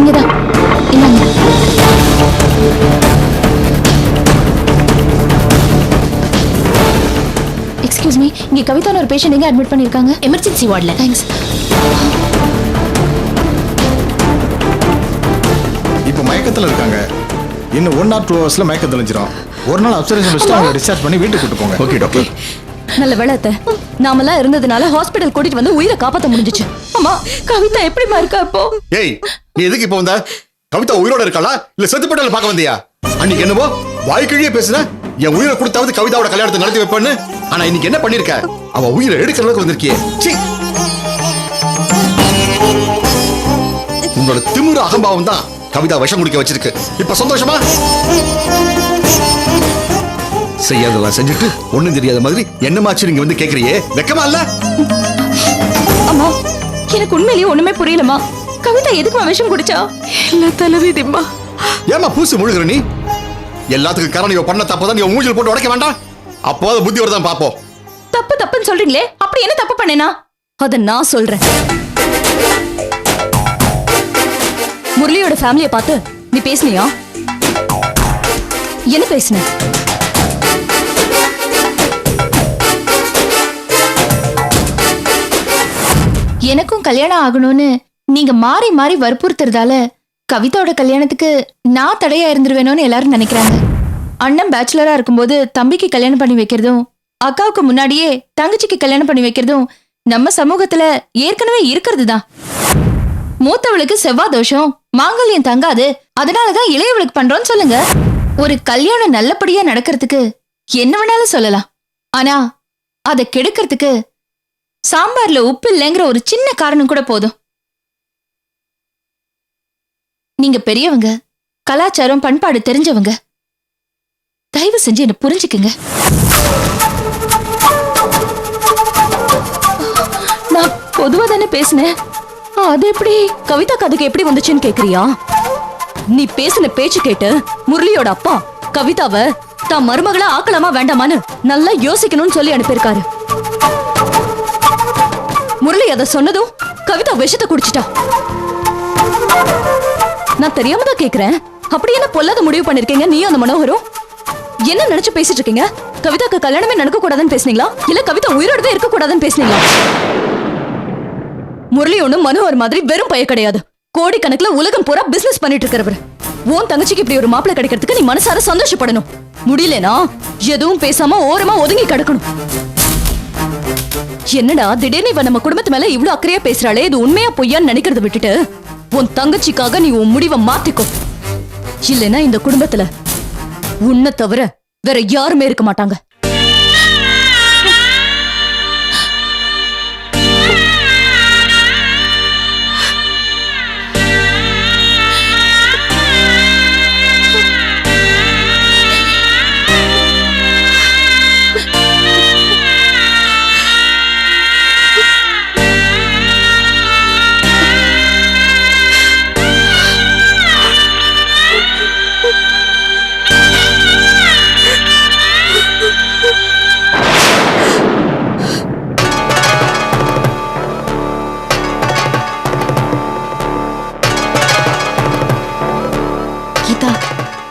இங்கதான் இந்தாங்க. Excuse me, இங்க கவிதான ஒரு பேஷண்ட் எங்க அட்மிட் பண்ணிருக்காங்க? எமர்ஜென்சி வார்டுல. தேங்க்ஸ். இப்போ மயக்கத்துல இருக்காங்க. இன்னும் 1 or 2 hours மயக்கம் தெளிஞ்சிரும். ஒரு நாள் அப்சர்வேஷன் வச்சுட்டு அவங்க டிஸ்சார்ஜ் பண்ணி வீட்டுக்கு கூட்டு போங்க. Okay doctor. நல்ல வேளை அத்தை, நாமெல்லாம் இருந்ததுனால ஹாஸ்பிடல் கூட்டிட்டு வந்து உயிரை காப்பாத்த முடிஞ்சிச்சு. அம்மா, கவிதா எப்படிமா இருக்கா இப்போ? ஏய், நீ எதுக்கு இப்போ வந்த? கவிதா உயிரோட இருக்காளா இல்ல செத்து போட்டால பார்க்க வந்தியா? அன்னைக்கு என்னவோ வாய்க்கிழியே பேசுன, என் உயிரை கொடுத்தாவது கவிதாவோட கல்யாணத்தை நடத்தி வைப்பேன்னு. ஆனா இன்னைக்கு என்ன பண்ணிருக்க? அவ உயிரை எடுக்கிற அளவுக்கு வந்திருக்கியே. சீ, உங்களோட திமிரு அகம்பாவம் தான் கவிதா விஷம் குடிக்க வச்சிருக்கு. இப்ப சந்தோஷமா? செய்யாதெல்லாம் செஞ்சுட்டு ஒண்ணும் தெரியாத மாதிரி என்னமாச்சு நீங்க வந்து கேக்குறியே, வெக்கமா இல்ல? அம்மா, எனக்கு உண்மையிலேயே ஒண்ணுமே புரியலமா. கவிதா எதுக்குமா விஷம் குடிச்சா? இல்ல தலைவிதிம்மா. ஏமா பூசி முழுகிற நீ? எல்லாத்துக்கும் காரணம் இவ பண்ண தப்பதான். நீ மூஞ்சில் போட்டு உடைக்க வேண்டாம். அப்போது புத்தி வரதான் பாப்போம். தப்பு தப்புன்னு சொல்றீங்களே, அப்படி என்ன தப்பு பண்ணேனா? அத நான் சொல்றேன். முரளியோட ஃபேமிலியை பார்த்து நீ பேசுனியா? என்ன பேசுன? எனக்கும் கல்யாணம் ஆகணும்னு நீங்க மாறி மாறி வற்புறுத்துறதால கவிதாவோட கல்யாணத்துக்கு நான் தடையா இருந்துருவேணும்னு எல்லாரும் நினைக்கிறாங்க. அண்ணன் பேச்சுலரா இருக்கும்போது தம்பிக்கு கல்யாணம் பண்ணி வைக்கிறதும், அக்காவுக்கு முன்னாடியே தங்கச்சிக்கு கல்யாணம் பண்ணி வைக்கிறதும் நம்ம சமூகத்துல ஏற்கனவே இருக்கிறது தான். மூத்தவளுக்கு செவ்வாய் தோஷம், மாங்கல்யம் தங்காது, அதனாலதான் இளையவளுக்கு பண்றோம்னு சொல்லுங்க. ஒரு கல்யாணம் நல்லபடியா நடக்கிறதுக்கு என்ன வேணாலும் சொல்லலாம். ஆனா அதை கெடுக்கிறதுக்கு சாம்பார்ல உப்பு இல்லைங்கிற ஒரு சின்ன காரணம் கூட போதும். நீங்க பெரியவங்க, கலாச்சாரம் பண்பாடு தெரிஞ்சவங்க, தயவு செஞ்சு என்ன புரிஞ்சுக்குங்க. நான் பொதுவா தானே பேசினேன். அது எப்படி கவிதா கதைக்கு எப்படி வந்துச்சுன்னு கேக்குறியா? நீ பேசின பேச்சு கேட்டு முரளியோட அப்பா கவிதாவை தான் மருமகளா ஆக்கலாமா வேண்டாமான்னு நல்லா யோசிக்கணும்னு சொல்லி அனுப்பியிருக்காரு. முரளி அதை சொன்னதும் கவிதா விஷத்தை குடிச்சிட்டா. நான் தெரியாம தான் கேக்குறேன், அப்படி என்ன பொல்லாத முடிவு பண்ணிருக்கீங்க நீயும் அந்த மனோகரும்? என்ன நினைச்சு பேசிட்டு இருக்கீங்க? கவிதாக்கு கல்யாணமே நடக்க கூடாதுன்னு பேசுனீங்களா இல்ல கவிதா உயிரோடவே இருக்க கூடாதுன்னு பேசுனீங்களா? முரளி ஒண்ணும் மனோகர் மாதிரி வெறும் பைய கிடையாது. கோடிக்கணக்குல உலகம் பூரா பிசினஸ் பண்ணிட்டு இருக்கிறவர். உன் தங்கச்சிக்கு இப்படி ஒரு மாப்பிள்ளை கிடைக்கிறதுக்கு நீ மனசார சந்தோஷப்படணும். முடியலனா எதுவும் பேசாம ஓரமா ஒதுங்கி கிடக்கணும். என்னடா திடீர்னு இவ நம்ம குடும்பத்து மேல இவ்ளோ அக்கறையா பேசுறாளே, இது உண்மையா பொய்யான்னு நினைக்கிறத விட்டுட்டு உன் தங்கச்சிக்காக நீ உன் முடிவை மாத்திக்கோ. இல்லைன்னா இந்த குடும்பத்துல உன்னை தவிர வேற யாருமே இருக்க மாட்டாங்க.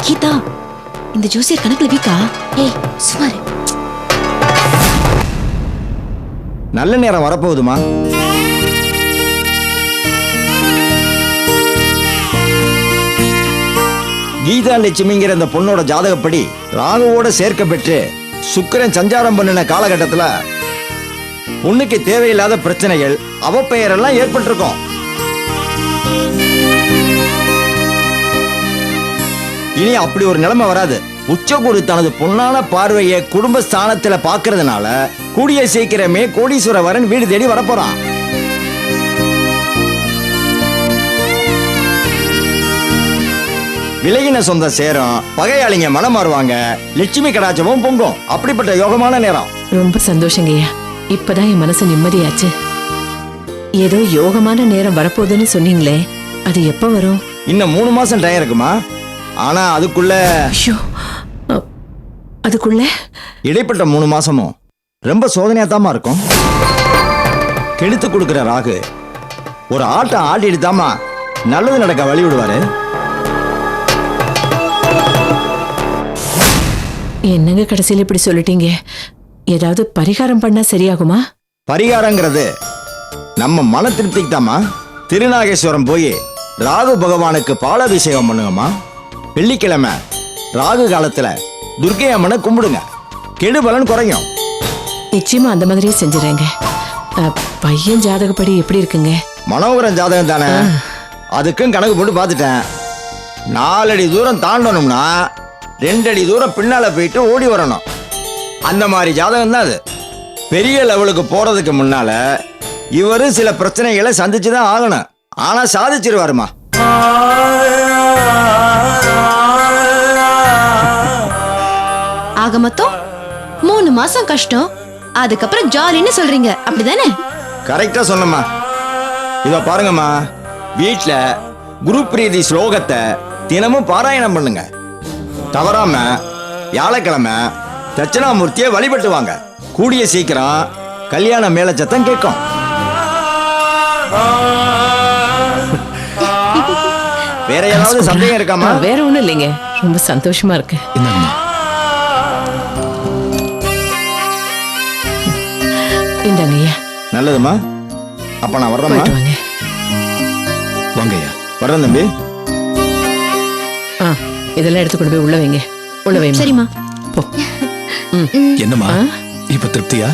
கீதா, இந்த ஜோசியர் கணக்குல வீக்கா? ஏய் சுமார். நல்ல நேரம் வரப்போகுதுமா. கீதா லட்சுமிங்கிற அந்த பொண்ணோட ஜாதகப்படி ராகுவோட சேர்க்க பெற்று சுக்கிரன் சஞ்சாரம் பண்ணின காலகட்டத்துல பொண்ணுக்கு தேவையில்லாத பிரச்சனைகள், அவப்பெயரெல்லாம் ஏற்பட்டிருக்கும். இனி அப்படி ஒரு நிலைமை வராது. உச்சகுரு தனது பொன்னான பார்வையை குடும்ப ஸ்தானத்துல பாக்குறதுனால கூடிய சீக்கிரமே கோடீஸ்வர வரன் வீடு தேடி வரப்போறான். விலகின சொந்த சேரும், பகையாளிங்க மனம் மாறுவாங்க, லட்சுமி கடாச்சமும் பொங்கும். அப்படிப்பட்ட யோகமான நேரம். ரொம்ப சந்தோஷங்கய்யா. இப்பதான் என் மனசு நிம்மதியாச்சு. ஏதோ யோகமான நேரம் வரப்போகுதுன்னு சொன்னீங்களே, அது எப்ப வரும்? இன்னும் 3 மாசம் டைம் இருக்குமா. ஆனா அதுக்குள்ள இடைப்பட்ட 3 மாசமும் ரொம்ப சோதனையா தாமா இருக்கும். கெடுத்து கொடுக்கிற ராகு ஒரு ஆட்டம் ஆடிட்டு தாமா நல்லது நடக்க வழி விடுவாரு. என்னங்க கடைசியில் இப்படி சொல்லிட்டீங்க? ஏதாவது பரிகாரம் பண்ணா சரியாகுமா? பரிகாரங்கிறது நம்ம மன திருப்திக்கு தாம்மா. திருநாகேஸ்வரம் போய் ராகு பகவானுக்கு பாலாபிஷேகம் பண்ணுங்கம்மா. வெள்ளிக்கிழமை ராகு காலத்துல துர்க்கை அம்மனை கும்பிடுங்க, கெடுபலன் குறையும். நிச்சயமா அந்த மாதிரியே செஞ்சுறேங்க. பையன் ஜாதகப்படி எப்படி இருக்குங்க? மனோகரன் ஜாதகம் தானே, அதுக்கும் கணக்கு போட்டு பார்த்துட்டேன். 4 அடி தூரம் தாண்டணும்னா 2 அடி தூரம் பின்னால போயிட்டு ஓடி வரணும். அந்த மாதிரி ஜாதகம் தான் அது. பெரிய லெவலுக்கு போறதுக்கு முன்னால இவரு சில பிரச்சனைகளை சந்திச்சுதான் ஆகணும். ஆனா சாதிச்சிருவாருமா. ஆக மொத்தம் 3 மாசம் கஷ்டம், அதுக்கப்புறம் ஜாலின்னு சொல்றீங்க, அப்படிதானே? கரெக்டா சொன்னம்மா. இத பாருங்கம்மா, வீட்ல குரு பிரீதி ஸ்லோகத்தை தினமும் பாராயணம் பண்ணுங்க. தவறாம வியாழக்கிழமை தட்சிணாமூர்த்தியை வழிபட்டு வாங்க. கூடிய சீக்கிரம் கல்யாண மேல சத்தம் கேட்கும். வேற ஏதாவது சந்தேகம் இருக்காமா? வேற ஒண்ணும் இல்லைங்க, ரொம்ப சந்தோஷமா இருக்கு. என்னங்கம்மா? இந்தாங்க ஐயா. நல்லதுமா. அப்ப நான் வர்றேம்மா. போயிட்டு வாங்க. வாங்கய்யா. வர்றேன் தம்பி. இதெல்லாம் எடுத்து கொண்டு போய் உள்ள வைங்க. உள்ள வைங்க. சரிம்மா. போ. என்னம்மா இப்ப திருப்தியா?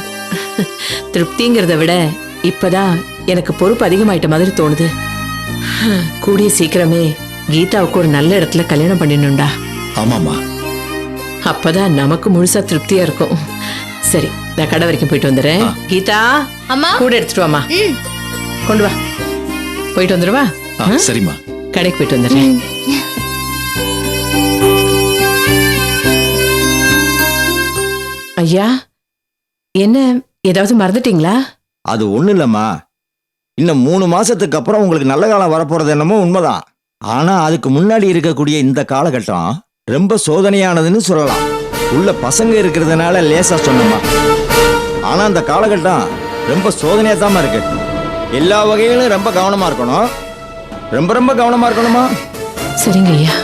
திருப்திங்கிறத விட இப்பதான் எனக்கு பொறுப்பு அதிகமாயிட்ட மாதிரி தோணுது. கூடிய சீக்கிரமே கீதாவுக்கு ஒரு நல்ல இடத்துல கல்யாணம் பண்ணிடணும்டா. ஆமாம்மா. அப்பதான் நமக்கு முழுசா திருப்தியா இருக்கும். சரி, நான் கடை வரைக்கும் போயிட்டு வந்துடுறேன். கீதா, அம்மா கூட எடுத்துட்டு வாமா. கொண்டு வா. போயிட்டு வந்துடுவா. சரிம்மா. கடைக்கு போயிட்டு வந்துடுறேன். ஐயா, என்ன ஏதாவது மறந்துட்டீங்களா? அது ஒண்ணு இல்லம்மா. இன்னும் 3 மாசத்துக்கு அப்புறம் உங்களுக்கு நல்ல காலம் வரப்போறது என்னமோ உண்மைதான். ஆனா அதுக்கு முன்னாடி இருக்கக்கூடிய இந்த காலகட்டம் ரொம்ப சோதனையானதுன்னு சொல்லலாம். உள்ள பசங்க இருக்கிறதுனால லேசா சொன்னம்மா. ஆனா அந்த காலகட்டம் ரொம்ப சோதனையா தாமா இருக்கு. எல்லா வகையிலும் ரொம்ப கவனமா இருக்கணும். ரொம்ப ரொம்ப கவனமா இருக்கணுமா. சரிங்க ஐயா.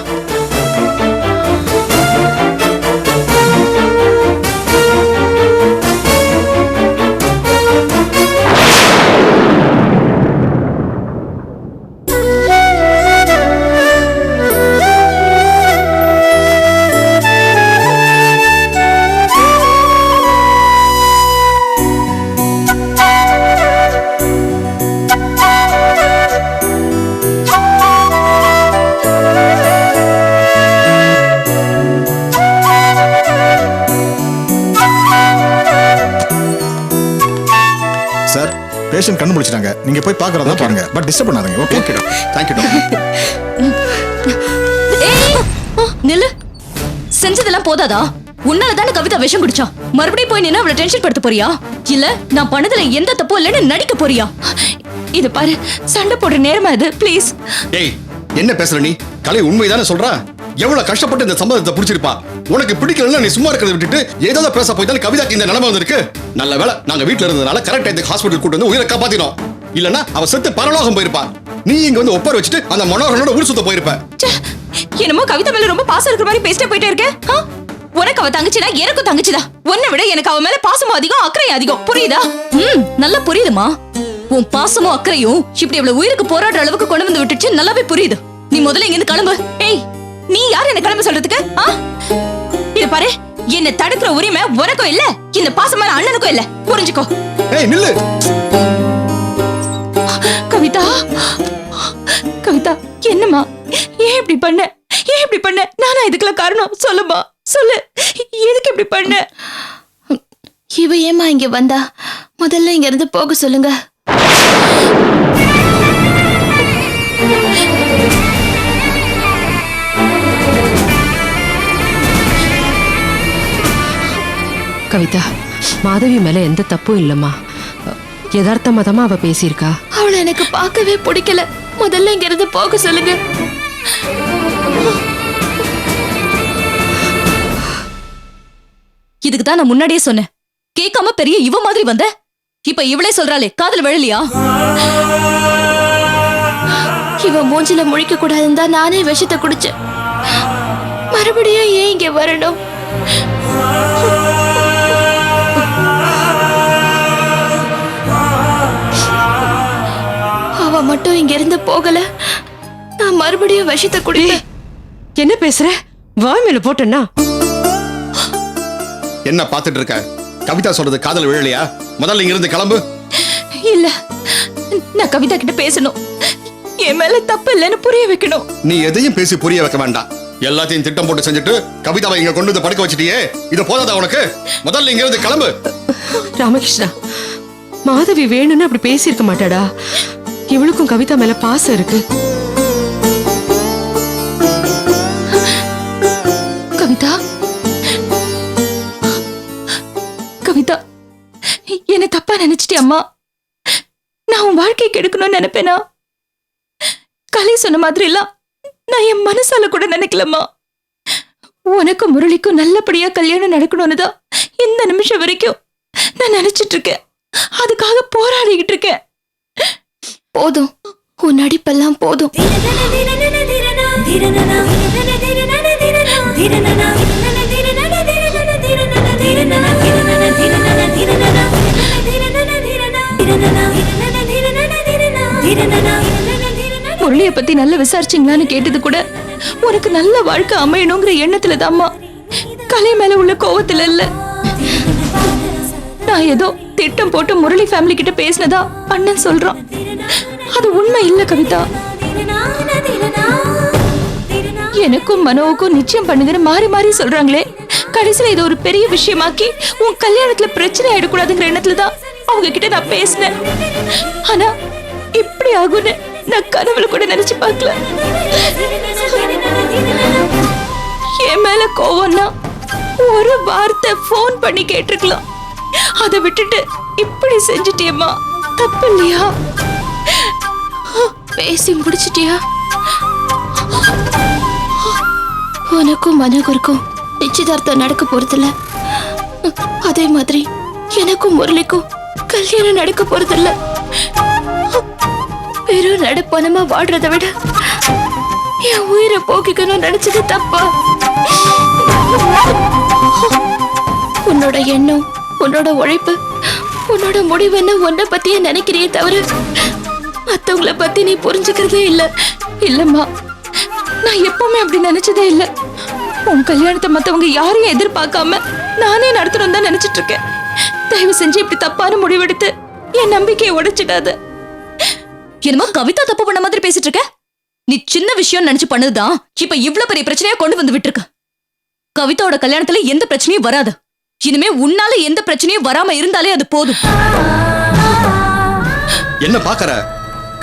சார், பேஷண்ட் கண்ணு முடிச்சிட்டாங்க. நீங்க போய் பாக்குறதா பாருங்க. பட் டிஸ்டர்ப் பண்ணாதீங்க. Okay? Okay doctor. Thank you doctor. நில்லு. செஞ்சதெல்லாம் போதாதா? உன்னாலதானே கவிதா விஷம் குடிச்சா. மறுபடியும் போய் நின்னு அவளை டென்ஷன் படுத்த போறியா? இல்ல நான் பண்ணதுல எந்த தப்பும் இல்லைன்னு நடிக்க போறியா? இது பாரு, சண்டை போடுற நேரமா இது. ப்ளீஸ். ஏய், என்ன பேசுற நீ? கலை உண்மைதானே சொல்றா? எவ்வளவு கஷ்டப்பட்டு இந்த சம்பந்தத்தை புடிச்சிருப்பா. உனக்கு பிடிக்கலன்னா நீ சும்மா இருக்கிறத விட்டுட்டு ஏதாவது பேச போய் தான் கவிதாக்கு இந்த நிலைமை வந்திருக்கு. நல்ல வேளை நாங்க வீட்டுல இருந்ததுனால கரெக்ட் டைத்துக்கு ஹாஸ்பிட்டல் கூட்டு வந்து உயிரை காப்பாத்தினோம். இல்லனா அவ செத்து பரலோகம் போயிருப்பா. நீ இங்க வந்து ஒப்பார வச்சுட்டு அந்த மனோகரனோட ஊர் சுத்த போயிருப்ப. என்னமோ கவிதா மேல ரொம்ப பாசம் இருக்கிற மாதிரி பேசிட்டே போயிட்டே இருக்க. உனக்கு அவ தங்கச்சினா எனக்கும் தங்கச்சிதான். உன்னை விட எனக்கு அவ மேல பாசமும் அதிகம், அக்கறையும் அதிகம். புரியுதா? நல்லா புரியுதுமா. உன் பாசமும் அக்கறையும் இப்படி இவ்வளவு உயிருக்கு போராடுற அளவுக்கு கொண்டு வந்து விட்டுச்சு. நல்லாவே புரியுது. நீ முதல்ல இங்க இருந்து கிளம்பு. ஏய், நீ யார் என்ன கிளம்ப சொல்றதுக்கு? இது பாரு, என்ன தடுக்கிற உரிமை உனக்கும் இல்ல, இந்த பாசமான அண்ணனுக்கும் இல்ல. புரிஞ்சுக்கோ. ஏய் நில்லு. கவிதா, கவிதா, என்னம்மா? ஏன் இப்படி பண்ண? ஏன் இப்படி பண்ண? நானா இதுக்கெல்லாம் காரணம்? சொல்லுமா, சொல்லு. எதுக்கு இப்படி பண்ண? இவ ஏமா இங்க வந்தா? முதல்ல இங்க இருந்து போக சொல்லுங்க. கவிதா, மாதவி மேல எந்த தப்பும் இல்லம்மா. யதார்த்தமா தான் அவ பேசியிருக்கா. அவளை எனக்கு பார்க்கவே பிடிக்கல. முதல்ல இங்க இருந்து போக சொல்லுங்க. இதுக்கு தான் நான் முன்னாடியே சொன்னேன். கேட்காம பெரிய இவ மாதிரி வந்த. இப்ப இவளே சொல்றாளே, காதல் விழலையா? இவன் மூஞ்சில முழிக்க கூடாதுன்னு தான் நானே விஷத்தை குடிச்சேன். மறுபடியும் ஏன் இங்க வரணும்? அவ மட்டும் இங்க இருந்து போகல, நான் மறுபடியும் விஷத்தை குடிப்பேன். என்ன பேசுற? வாய் மேல போட்டேன்னா என்ன பார்த்துட்டு இருக்க? கவிதா சொல்றது காதல் விழலையா? முதல்ல இங்க இருந்து கிளம்பு. இல்ல, நான் கவிதா கிட்ட பேசணும். என் மேல தப்பு இல்லைன்னு புரிய வைக்கணும். நீ எதையும் பேசி புரிய வைக்க வேண்டாம். எல்லாத்தையும் திட்டம் போட்டு செஞ்சுட்டு கவிதாவை இங்க கொண்டு வந்து படுக்க வச்சிட்டியே, இது போதாதா உனக்கு? முதல்ல இங்க இருந்து கிளம்பு. ராமகிருஷ்ணா, மாதவி வேணும்னு அப்படி பேசியிருக்க மாட்டாடா. இவளுக்கும் கவிதா மேல பாசம் இருக்கு. கவிதா, கவிதா, என்ன தப்பா நினைச்சிட்டே அம்மா? நான் உன் வாழ்க்கையை கெடுக்கணும்னு நினைப்பேனா? கலை சொன்ன மாதிரி எல்லாம் நான் என் மனசால கூட நினைக்கலம்மா. உனக்கும் முரளிக்கும் நல்லபடியா கல்யாணம் நடக்கணும்னு தான் இந்த நிமிஷம் வரைக்கும் நான் நினைச்சிட்டு இருக்கேன். அதுக்காக போராடிக்கிட்டு இருக்கேன். போதும், உன் நடிப்பெல்லாம் போதும். முரளிய பத்தி நல்லா விசாரிச்சீங்களான்னு கேட்டது கூட உனக்கு நல்ல வாழ்க்கை அமையணுங்கிற எண்ணத்துல தாம்மா. கலை மேல உள்ள கோவத்துல இல்ல. நான் ஏதோ திட்டம் போட்டு முரளி ஃபேமிலி கிட்ட பேசினதா அண்ணன் சொல்றான். அது உண்மை இல்ல கவிதா. எனக்கும் மனோவுக்கும் நிச்சயம் பண்ணுங்கன்னு மாறி மாறி சொல்றாங்களே, கடைசியில இது ஒரு பெரிய விஷயமாக்கி உன் கல்யாணத்துல பிரச்சனை ஆயிடக்கூடாதுங்கிற எண்ணத்துல தான் அவங்க கிட்ட நான் பேசினேன். ஆனா இப்படி ஆகும்னு நான் கனவுல கூட நினைச்சு பார்க்கல. என் மேல கோவம்னா ஒரு வார்த்தை போன் பண்ணி கேட்டிருக்கலாம். அதை விட்டுட்டு இப்படி செஞ்சுட்டியம்மா, தப்பு இல்லையா? பேசி முடிச்சிட்டியா? உனக்கும் மனோகருக்கும் நிச்சயதார்த்தம் நடக்க போறதில்ல. அதே மாதிரி எனக்கும் முரளிக்கும் கல்யாணம் நடக்க போறதில்ல. வெறும் நடப்பணமா வாடுறதை விட என் உயிரை போக்கிக்கணும் நினைச்சது தப்பா? உன்னோட எண்ணம், உன்னோட உழைப்பு, உன்னோட முடிவுன்னு உன்னை பத்தியே நினைக்கிறியே தவிர மத்தவங்கள பத்தி நீ புரிஞ்சுக்கிறதே இல்ல. இல்லம்மா, நான் எப்பவுமே அப்படி நினைச்சதே இல்ல. உன் கல்யாணத்தை மத்தவங்க யாரையும் எதிர்பார்க்காம நானே நடத்தணும் தான் நினைச்சிட்டு இருக்கேன். தயவு செஞ்சு இப்படி தப்பான முடிவெடுத்து என் நம்பிக்கையை உடைச்சிடாத. என்னமோ கவிதா தப்பு பண்ண மாதிரி பேசிட்டு இருக்க. நீ சின்ன விஷயம் நினைச்சு பண்ணதுதான் இப்ப இவ்ளோ பெரிய பிரச்சனையா கொண்டு வந்து விட்டுருக்க. கவிதாவோட கல்யாணத்துல எந்த பிரச்சனையும் வராது. இனிமே உன்னால எந்த பிரச்சனையும் வராம இருந்தாலே அது போதும். என்ன பாக்கற?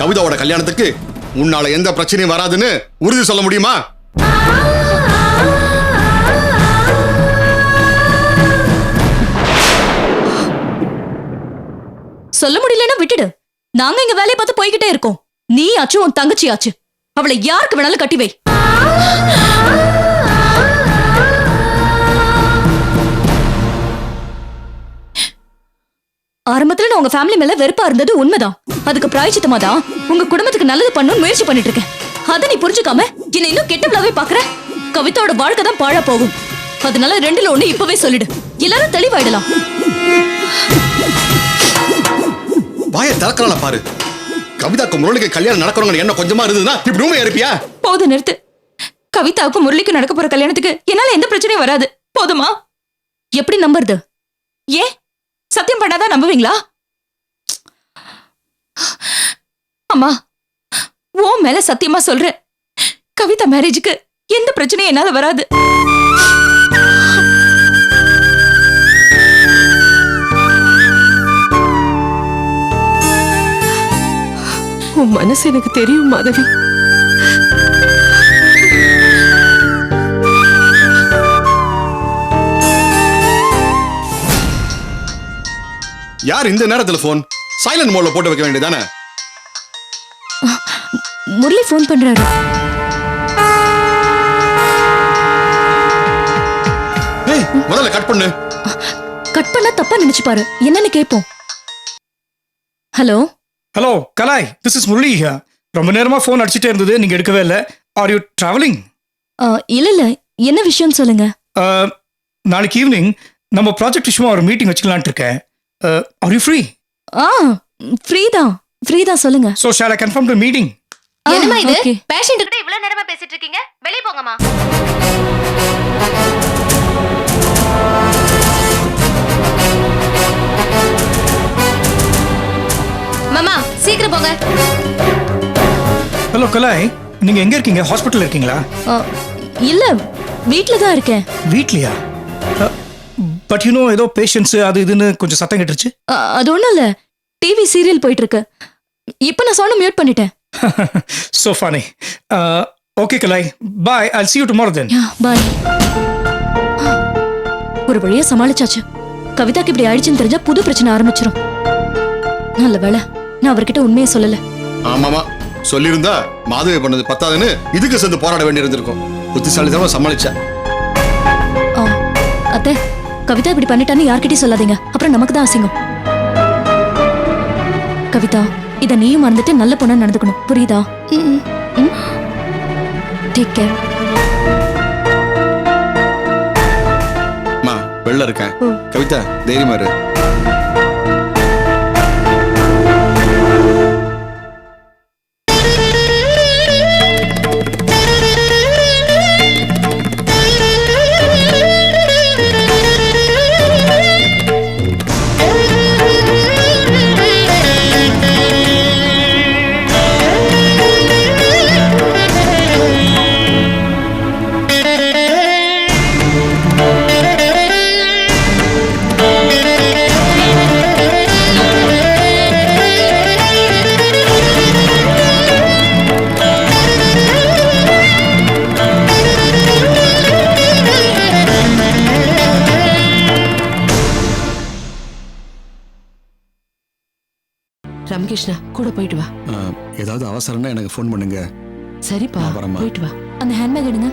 கவிதாவோட கல்யாணத்துக்கு உன்னால எந்த பிரச்சனையும் வராதுன்னு உறுதி சொல்ல முடியுமா? சொல்ல முடியலன்னா விட்டுடு. நாங்க இங்க வேலையை பார்த்து போய்கிட்டே இருக்கோம். நீ ஆச்சு, உன் தங்கச்சி ஆச்சு. அவளை யாருக்கு வேணாலும் கட்டி வை. ஆரம்பத்துல நான் உங்க ஃபேமிலி மேல வெறுப்பா இருந்தது உண்மைதான். அதுக்கு பிராயச்சித்தமா தான் உங்க குடும்பத்துக்கு நல்லது பண்ணணும்னு முயற்சி பண்ணிட்டு இருக்கேன். அதை நீ புரிஞ்சுக்காம என்ன இன்னும் கெட்டவளாவே பாக்குற. கவிதாவோட வாழ்க்கை தான் பாழா போகும். அதனால ரெண்டுல ஒண்ணு இப்பவே சொல்லிடு. எல்லாரும் தெளிவாயிடலாம். வாய திறக்கறான பாரு. கவிதாக்கு முரளிக்கு கல்யாணம் நடக்கணும்னு என்ன கொஞ்சமா இருந்ததுன்னா இப்படி உண்மையா இருப்பியா? போதும், நிறுத்து. கவிதாவுக்கும் முரளிக்கும் நடக்க போற கல்யாணத்துக்கு என்னால எந்த பிரச்சனையும் வராது. போதுமா? எப்படி நம்புறது? ஏன் சத்தியம் பண்ணாதான் நம்புவீங்களா? அம்மா, உன் மேல சத்தியமா சொல்றேன், கவிதா மேரேஜுக்கு எந்த பிரச்சனையும் என்னால வராது. உன் மனசு எனக்கு தெரியும் மாதவி. யார் இந்த நேரத்துல போன் சைலண்ட் மோட்ல போட்டு வைக்க வேண்டியதானே? முரளி போன் பண்றாரு. ஏய், முதல்ல கட் பண்ணு. கட் பண்ணா தப்பா நினைச்சு பாரு. என்னன்னு கேட்போம். Hello Hello, Kalai. This is Murali here. ரொம்ப நேரமா ஃபோன் அடிச்சிட்டே இருந்தது, நீங்க எடுக்கவே இல்லை. Are you travelling? இல்ல இல்ல, என்ன விஷயம் சொல்லுங்க. நாளைக்கு ஈவினிங் நம்ம ப்ராஜெக்ட் விஷயமா ஒரு மீட்டிங் வச்சுக்கலான்ட்டு இருக்கேன். Are you free? ஃப்ரீ தான் சொல்லுங்க. So shall I confirm to meeting? என்னம்மா இது? okay. பேஷண்ட் கிட்ட இவ்வளவு நேரமா பேசிட்டு இருக்கீங்க, வெளிய போங்கம்மா. மாமா சீக்கிரம் போங்க. ஹலோ கலாய், நீங்க எங்க இருக்கீங்க? ஹாஸ்பிட்டல் இருக்கீங்களா? இல்ல, வீட்ல தான் இருக்கேன். வீட்லயா? பட் ஏதோ பேஷண்ட்ஸ் அது இதுன்னு கொஞ்சம் சத்தம் கேட்டுருச்சு. அது ஒண்ணும் இல்ல, டிவி சீரியல் போயிட்டு இருக்கு. இப்ப நான் சவுண்ட் மியூட் பண்ணிட்டேன். So funny. Okay கலாய், bye. I'll see you tomorrow then. பாய். ஒரு வழியா சமாளிச்சாச்சு. கவிதாக்கு இப்படி ஆயிடுச்சுன்னு தெரிஞ்சா புது பிரச்சனை ஆரம்பிச்சிரும். நல்ல வேளை நான் அவர்கிட்ட உண்மையை சொல்லல. ஆமாமா, சொல்லியிருந்தா மாதவி பண்ணது பத்தாதுன்னு இதுக்கு சேர்ந்து போராட வேண்டி இருந்திருக்கும். புத்திசாலித்தனமா சமாளிச்சா. அத்தை, கவிதா இப்படி பண்ணிட்டான்னு யார்கிட்டயும் சொல்லாதீங்க, அப்புறம் நமக்கு தான் அசிங்கம். கவிதா, இத நீயும் மறந்துட்டு நல்ல பொண்ணா நடந்துக்கணும், புரியுதா? Take care. மா, வெளில இருக்கேன். கவிதா, தைரியமா இரு. ராமகிருஷ்ணா, கூட போயிட்டு வா. ஏதாவது அவசரம்னா எனக்கு ஃபோன் பண்ணுங்க. சரிப்பா, நான் வரேம்மா. போயிட்டு வா. அந்த ஹேண்ட்பேக் எடுங்க.